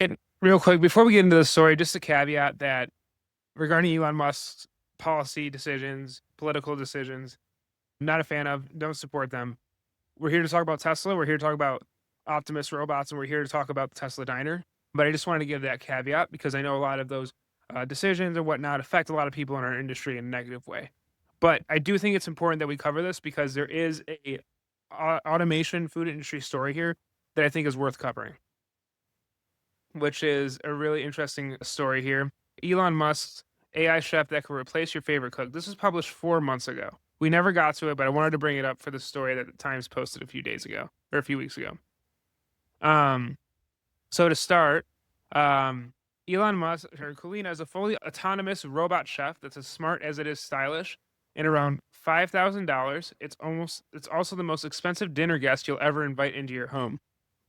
And real quick, before we get into the story, just a caveat that regarding Elon Musk's policy decisions, political decisions, I'm not a fan of, don't support them. We're here to talk about Tesla. We're here to talk about Optimus robots, and we're here to talk about the Tesla diner. But I just wanted to give that caveat because I know a lot of those decisions and whatnot affect a lot of people in our industry in a negative way. But I do think it's important that we cover this because there is a automation food industry story here that I think is worth covering, which is a really interesting story here. Elon Musk's AI chef that could replace your favorite cook. This was published 4 months ago. We never got to it, but I wanted to bring it up for the story that the Times posted a few days ago or a few weeks ago. Um, so to start, um, Elon Musk or Kulina is a fully autonomous robot chef that's as smart as it is stylish. And around $5,000, it's also the most expensive dinner guest you'll ever invite into your home.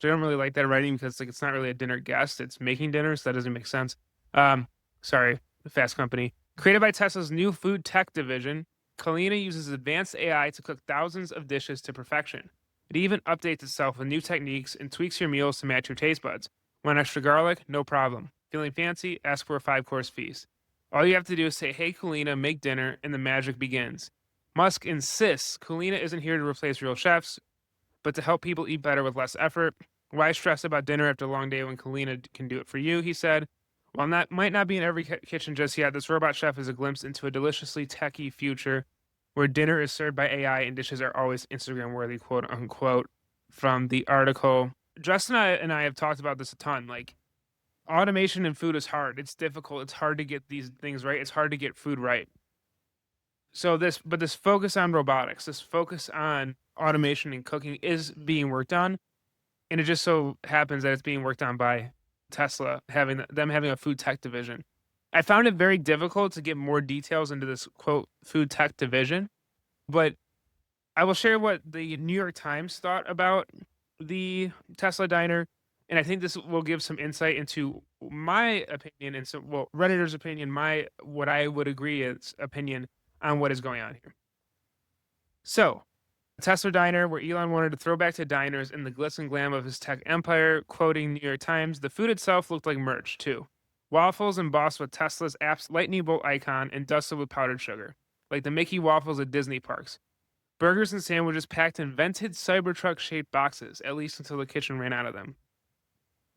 So I don't really like that writing because like it's not really a dinner guest; it's making dinner, so that doesn't make sense. Um, sorry, Fast Company. Created by Tesla's new food tech division, Kalina uses advanced AI to cook thousands of dishes to perfection. It even updates itself with new techniques and tweaks your meals to match your taste buds. Want extra garlic? No problem. Feeling fancy? Ask for a 5 course feast. All you have to do is say, "Hey, Kalina, make dinner," and the magic begins. Musk insists Kalina isn't here to replace real chefs, but to help people eat better with less effort. Why stress about dinner after a long day when Kalina can do it for you? He said. While that might not be in every kitchen just yet, this robot chef is a glimpse into a deliciously techy future where dinner is served by AI and dishes are always Instagram worthy, quote unquote, from the article. Justin and I have talked about this a ton. Like, automation in food is hard. It's difficult. It's hard to get these things right. It's hard to get food right. But this focus on robotics, this focus on automation and cooking is being worked on. And it just so happens that it's being worked on by Tesla, having a food tech division. I found it very difficult to get more details into this quote food tech division, but I will share what the New York Times thought about the Tesla diner, and I think this will give some insight into my opinion and some Redditor's opinion, my what I would agree is opinion on what is going on here. So, Tesla Diner, where Elon wanted to throw back to diners in the glitz and glam of his tech empire, quoting New York Times, the food itself looked like merch, too. Waffles embossed with Tesla's app's lightning bolt icon and dusted with powdered sugar, like the Mickey waffles at Disney parks. Burgers and sandwiches packed in vented Cybertruck-shaped boxes, at least until the kitchen ran out of them.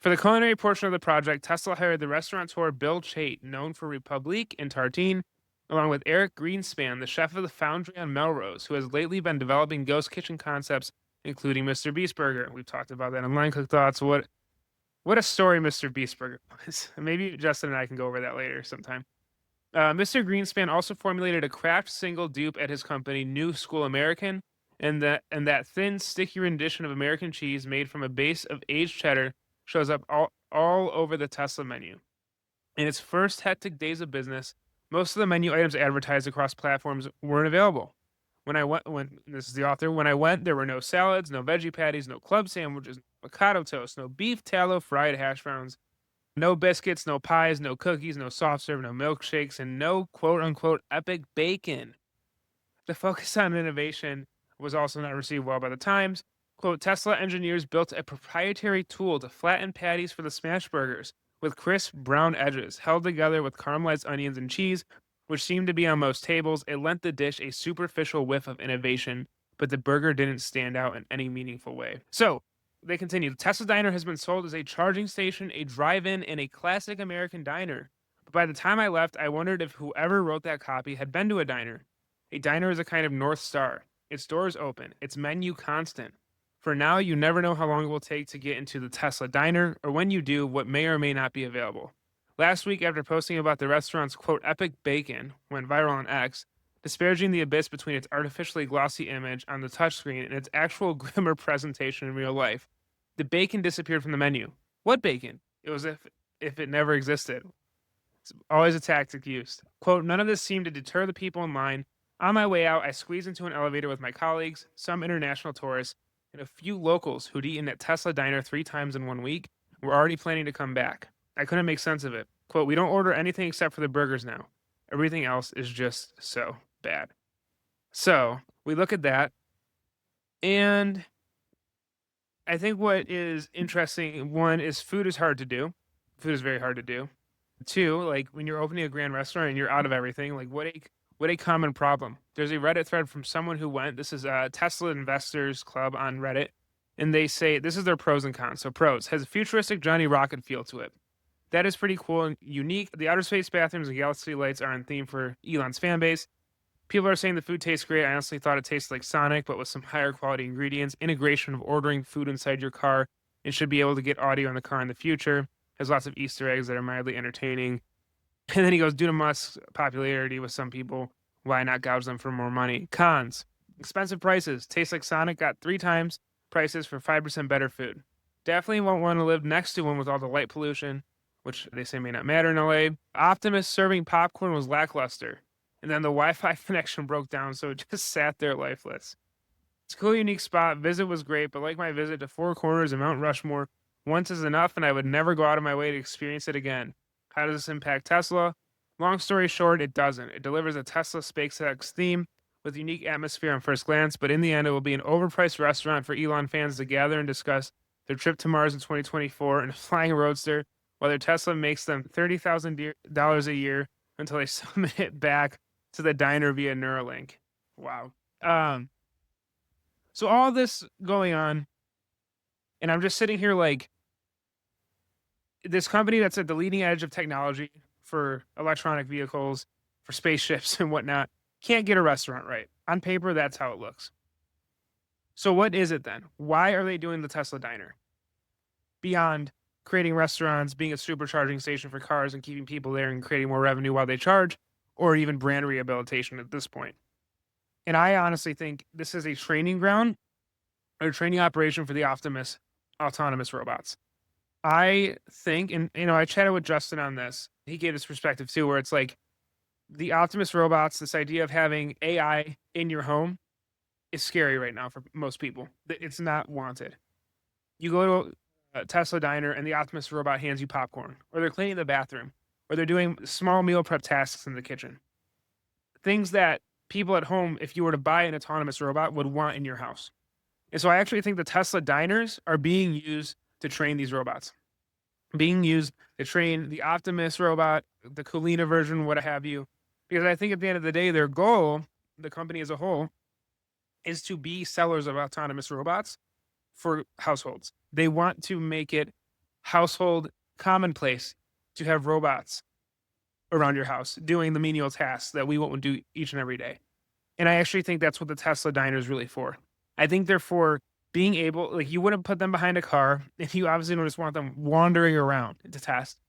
For the culinary portion of the project, Tesla hired the restaurateur Bill Chait, known for Republique and Tartine, along with Eric Greenspan, the chef of the Foundry on Melrose, who has lately been developing ghost kitchen concepts, including Mr. Beast Burger. We've talked about that in Line Cook Thoughts. What a story Mr. Beast Burger was. Maybe Justin and I can go over that later sometime. Mr. Greenspan also formulated a craft single dupe at his company, New School American, and that thin, sticky rendition of American cheese made from a base of aged cheddar shows up all over the Tesla menu. In its first hectic days of business, most of the menu items advertised across platforms weren't available. When this is the author, when I went, there were no salads, no veggie patties, no club sandwiches, no avocado toast, no beef tallow fried hash browns, no biscuits, no pies, no cookies, no soft serve, no milkshakes, and no quote unquote epic bacon. The focus on innovation was also not received well by the Times. Quote, Tesla engineers built a proprietary tool to flatten patties for the smash burgers with crisp brown edges held together with caramelized onions and cheese, which seemed to be on most tables. It lent the dish a superficial whiff of innovation, but the burger didn't stand out in any meaningful way. So they continue. The Tesla Diner has been sold as a charging station, a drive-in, and a classic American diner. But by the time I left, I wondered if whoever wrote that copy had been to a diner. A diner is a kind of North Star. Its doors open, its menu constant. For now, you never know how long it will take to get into the Tesla diner, or when you do, what may or may not be available. Last week, after posting about the restaurant's quote epic bacon went viral on X, disparaging the abyss between its artificially glossy image on the touchscreen and its actual grimmer presentation in real life, the bacon disappeared from the menu. What bacon? It was if it never existed. It's always a tactic used. Quote, none of this seemed to deter the people in line. On my way out, I squeezed into an elevator with my colleagues, some international tourists, and a few locals who'd eaten at Tesla Diner 3 times in 1 week were already planning to come back. I couldn't make sense of it. Quote, we don't order anything except for the burgers now. Everything else is just so bad. So we look at that, and I think what is interesting, one, is food is hard to do. Food is very hard to do. Two, like when you're opening a grand restaurant and you're out of everything, like what a common problem. There's a Reddit thread from someone who went. This is a Tesla Investors Club on Reddit, and they say this is their pros and cons. So pros has a futuristic Johnny Rocket feel to it. That is pretty cool and unique. The outer space bathrooms and galaxy lights are on theme for Elon's fan base. People are saying the food tastes great. I honestly thought it tasted like Sonic, but with some higher quality ingredients. Integration of ordering food inside your car and should be able to get audio in the car in the future. Has lots of Easter eggs that are mildly entertaining. And then he goes, due to Musk's popularity with some people, why not gouge them for more money? Cons, expensive prices. Tastes like Sonic, got 3 times prices for 5% better food. Definitely won't want to live next to one with all the light pollution, which they say may not matter in LA. Optimus serving popcorn was lackluster. And then the Wi-Fi connection broke down, so it just sat there lifeless. It's a cool, unique spot. Visit was great, but like my visit to Four Corners and Mount Rushmore, once is enough, and I would never go out of my way to experience it again. How does this impact Tesla? Long story short, it doesn't. It delivers a Tesla SpaceX theme with unique atmosphere on first glance, but in the end, it will be an overpriced restaurant for Elon fans to gather and discuss their trip to Mars in 2024 in a flying roadster, while their Tesla makes them $30,000 a year until they submit it back to the diner via Neuralink. Wow. Um, so all this going on, and I'm just sitting here like this company that's at the leading edge of technology for electronic vehicles, for spaceships and whatnot, can't get a restaurant right. On paper, that's how it looks. So what is it then? Why are they doing the Tesla diner? Beyond creating restaurants, being a supercharging station for cars and keeping people there and creating more revenue while they charge, or even brand rehabilitation at this point. And I honestly think this is a training ground or a training operation for the Optimus autonomous robots. I think, and I chatted with Justin on this. He gave this perspective too, where it's like the Optimus robots, this idea of having AI in your home is scary right now for most people. It's not wanted. You go to a Tesla diner and the Optimus robot hands you popcorn, or they're cleaning the bathroom, or they're doing small meal prep tasks in the kitchen. Things that people at home, if you were to buy an autonomous robot, would want in your house. And so I actually think the Tesla diners are being used to train these robots, being used to train the Optimus robot, the Kulina version, what have you. Because I think at the end of the day, their goal, the company as a whole, is to be sellers of autonomous robots for households. They want to make it household commonplace to have robots around your house doing the menial tasks that we won't do each and every day. And I actually think that's what the Tesla diner is really for. I think they're for being able, like, you wouldn't put them behind a car, and you obviously don't just want them wandering around to test.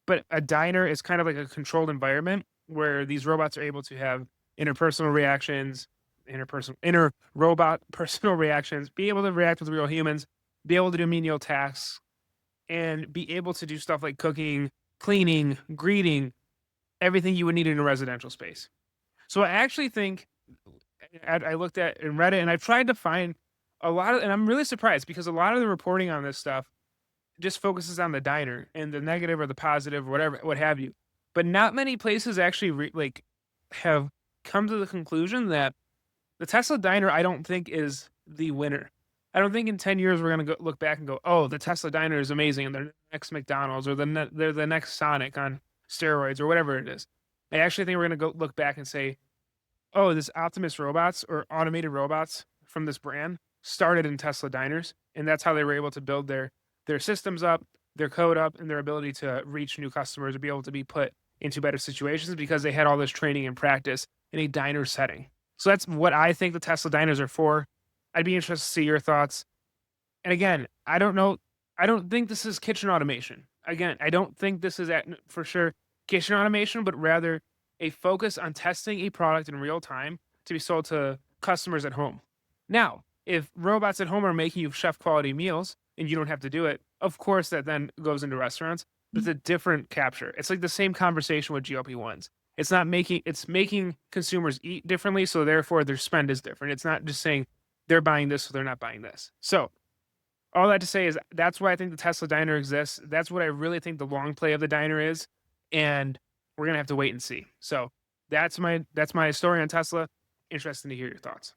But a diner is kind of like a controlled environment where these robots are able to have interpersonal reactions, inner robot personal reactions, be able to react with real humans, be able to do menial tasks, and be able to do stuff like cooking, cleaning, greeting, everything you would need in a residential space. So I actually think I looked at and read it, and I tried to find a lot of, and I'm really surprised because a lot of the reporting on this stuff just focuses on the diner and the negative or the positive or whatever, what have you. But not many places actually have come to the conclusion that the Tesla diner, I don't think, is the winner. I don't think in 10 years we're going to look back and go, oh, the Tesla diner is amazing and they're the next McDonald's or they're the next Sonic on steroids or whatever it is. I actually think we're going to go look back and say, oh, this Optimus robots or automated robots from this brand started in Tesla diners, and that's how they were able to build their systems up, their code up, and their ability to reach new customers, to be able to be put into better situations because they had all this training and practice in a diner setting. So that's what I think the Tesla diners are for. I'd be interested to see your thoughts. And again, I don't know. I don't think this is kitchen automation. Again, I don't think this is for sure kitchen automation, but rather a focus on testing a product in real time to be sold to customers at home. Now, if robots at home are making you chef quality meals and you don't have to do it, of course that then goes into restaurants. But it's a different capture. It's like the same conversation with GLP-1s. It's making consumers eat differently, so therefore their spend is different. It's not just saying they're buying this, so they're not buying this. So all that to say is that's why I think the Tesla diner exists. That's what I really think the long play of the diner is. And we're gonna have to wait and see. So that's my story on Tesla. Interesting to hear your thoughts.